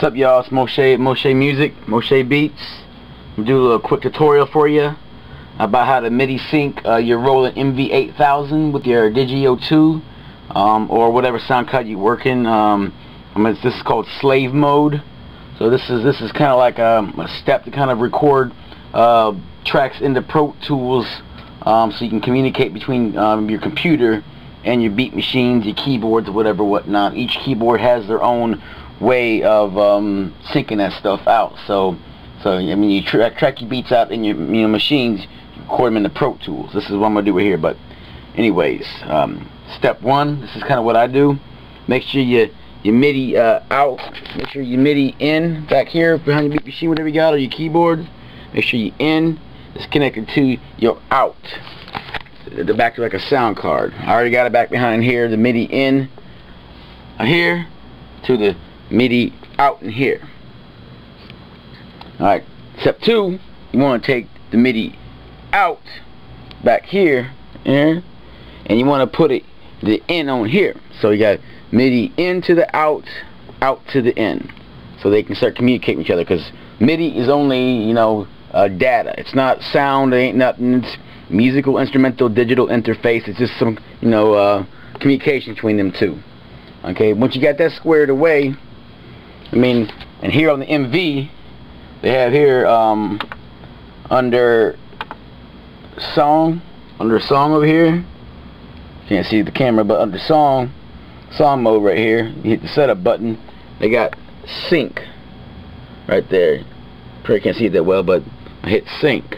What's up, y'all? It's MOSHAE Music, MOSHAE Beats. I'm doing a little quick tutorial for you about how to MIDI sync your Roland MV-8000 with your Digio 2 or whatever sound card you're working. This is called slave mode. So this is kind of like a step to kind of record tracks into Pro Tools, so you can communicate between your computer and your beat machines, your keyboards, or whatnot. Each keyboard has their own way of syncing that stuff out. So I mean, you track your beats out in your machines, you record them in the Pro Tools. This is what I'm gonna do right here. But anyways, step one, this is kind of what I do. Make sure you MIDI out. Make sure you MIDI in back here behind your beat machine, whatever you got, or your keyboard. Make sure you in is connected to your out, the back to like a sound card. I already got it back behind here. The MIDI in here to the MIDI out in here. Alright, step two, you want to take the MIDI out back here, and you want to put the in on here. So you got MIDI in to the out, out to the in, so they can start communicating with each other, because MIDI is only, data. It's not sound, it ain't nothing. It's musical, instrumental, digital interface. It's just some, communication between them two. Okay, once you got that squared away, and here on the MV, they have here under song over here. Can't see the camera, but under song mode right here, you hit the setup button. They got sync right there. Probably can't see it that well, but I hit sync.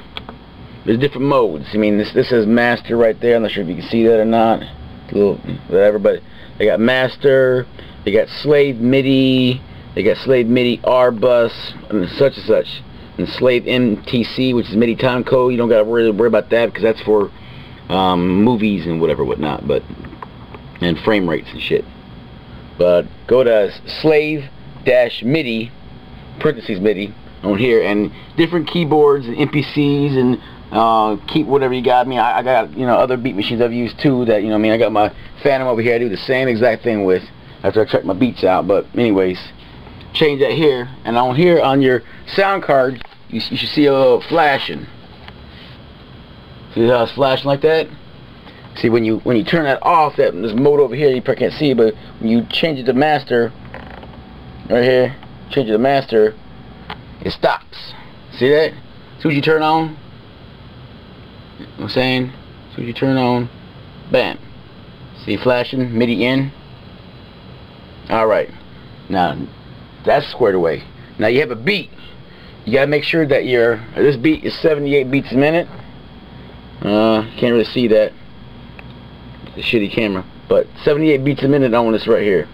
There's different modes. This says master right there. I'm not sure if you can see that or not. A little whatever, but they got master, they got slave MIDI, they got slave MIDI R bus, and such and such, and slave MTC, which is MIDI time code. You don't gotta worry about that, because that's for movies and whatnot, and frame rates and shit. But go to slave-MIDI parentheses MIDI on here, and different keyboards and MPCs and keep whatever you got. I got other beat machines I've used too. That I got my Phantom over here. I do the same exact thing with after I check my beats out. But anyways, change that here, and on here on your sound card, you should see a little flashing. See how it's flashing like that? See, when you turn that off, this mode over here, you probably can't see, but when you change it to master, right here, change it to master, it stops. See that? As soon as you turn on, you know what I'm saying? As soon as you turn on, bam. See flashing, MIDI in. Alright. Now, that's squared away. Now you have a beat. You gotta make sure that this beat is 78 beats a minute. Can't really see that. It's a shitty camera. But 78 beats a minute on this right here.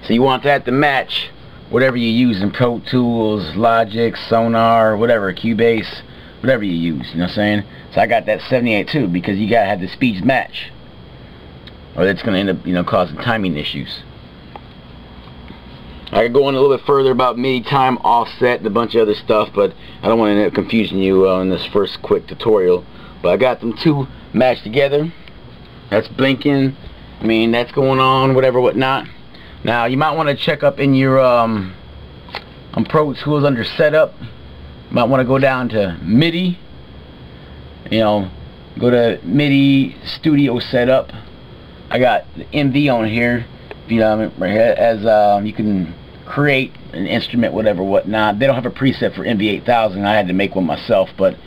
So you want that to match whatever you use in Pro Tools, Logic, Sonar, whatever, Cubase, whatever you use, you know what I'm saying? So I got that 78 too, because you gotta have the speeds match, or that's gonna end up, causing timing issues. I could go on a little bit further about MIDI time offset and a bunch of other stuff, but I don't want to end up confusing you in this first quick tutorial. But I got them two matched together. That's blinking. That's going on, whatnot. Now you might want to check up in your on Pro Tools under setup. You might want to go down to MIDI. Go to MIDI Studio Setup. I got the MV on here. Right here, as you can create an instrument, whatnot. They don't have a preset for MV-8000. I had to make one myself. But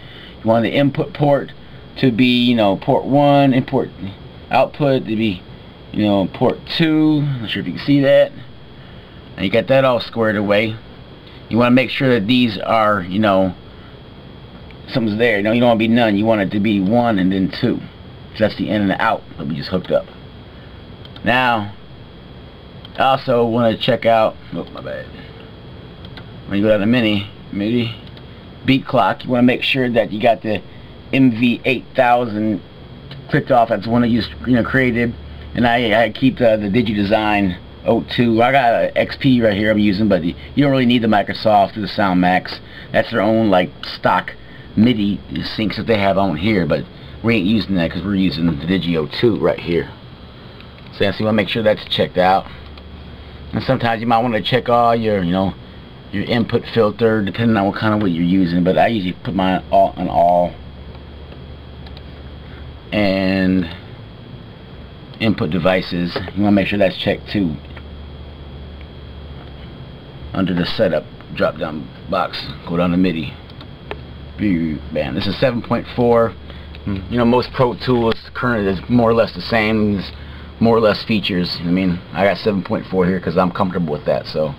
you want the input port to be, port 1, input output to be, port 2. Not sure if you can see that. And you got that all squared away. You want to make sure that these are, something's there. You don't want to be none. You want it to be 1 and then 2. So that's the in and the out that we just hooked up. Now, I also want to check out, oh my bad, when you go down to MIDI beat clock, you want to make sure that you got the MV-8000 clicked off. That's the one that you created, and I keep the DigiDesign 02. I got an XP right here I'm using, but you don't really need the Microsoft or the Sound Max. That's their own stock MIDI syncs that they have on here, but we ain't using that because we're using the Digio 2 right here. So you want to make sure that's checked out. And sometimes you might want to check all your, you know, your input filter, depending on what kind of what you're using. But I usually put mine on all. And input devices, you want to make sure that's checked too. Under the setup drop down box, go down to MIDI. Bam. This is 7.4. You know, most Pro Tools current is more or less the same. It's more or less features. I mean, I got 7.4 here because I'm comfortable with that. So,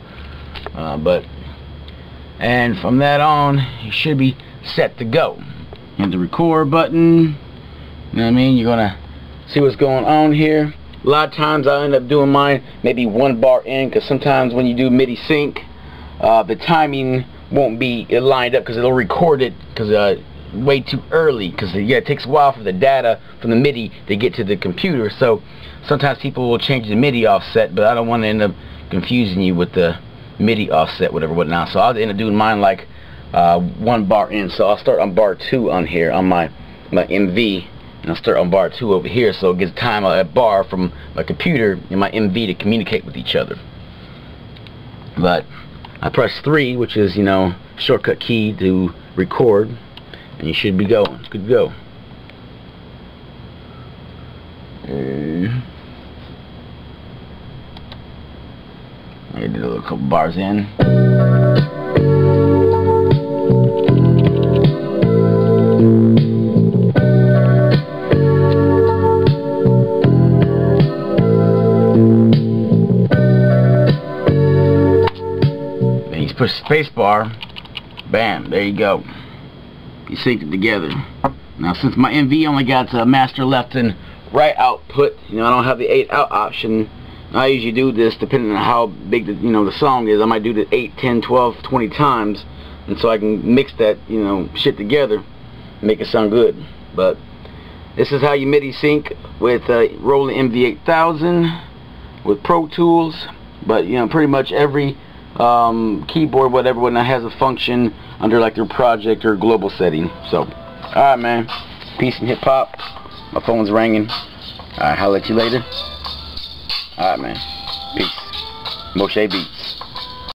and from that on, you should be set to go. Hit the record button. You know what I mean? You're gonna see what's going on here. A lot of times I end up doing mine maybe 1 bar in, because sometimes when you do MIDI sync, the timing won't be lined up because it'll record it because way too early, because yeah, it takes a while for the data from the MIDI to get to the computer. So sometimes people will change the MIDI offset, but I don't want to end up confusing you with the MIDI offset, whatnot. So I'll end up doing mine like 1 bar in. So I'll start on bar 2 on here on my MV. And I'll start on bar 2 over here, so it gives time at bar from my computer and my MV to communicate with each other. But I press 3, which is, you know, shortcut key to record, and you should be going. Good to go. I did a little couple bars in. Push spacebar, bam, there you go. You sync it together. Now since my MV only got master left and right output, you know, I don't have the 8 out option. I usually do this depending on how big the, you know, the song is. I might do the 8, 10, 12, 20 times, and so I can mix that, you know, shit together and make it sound good. But this is how you MIDI sync with Roland MV-8000 with Pro Tools. But you know, pretty much every keyboard, whatever, when it has a function under like your project or global setting. So, alright, man. Peace and hip hop. My phone's ringing. Alright, holla at you later. Alright, man. Peace. MOSHAE beat.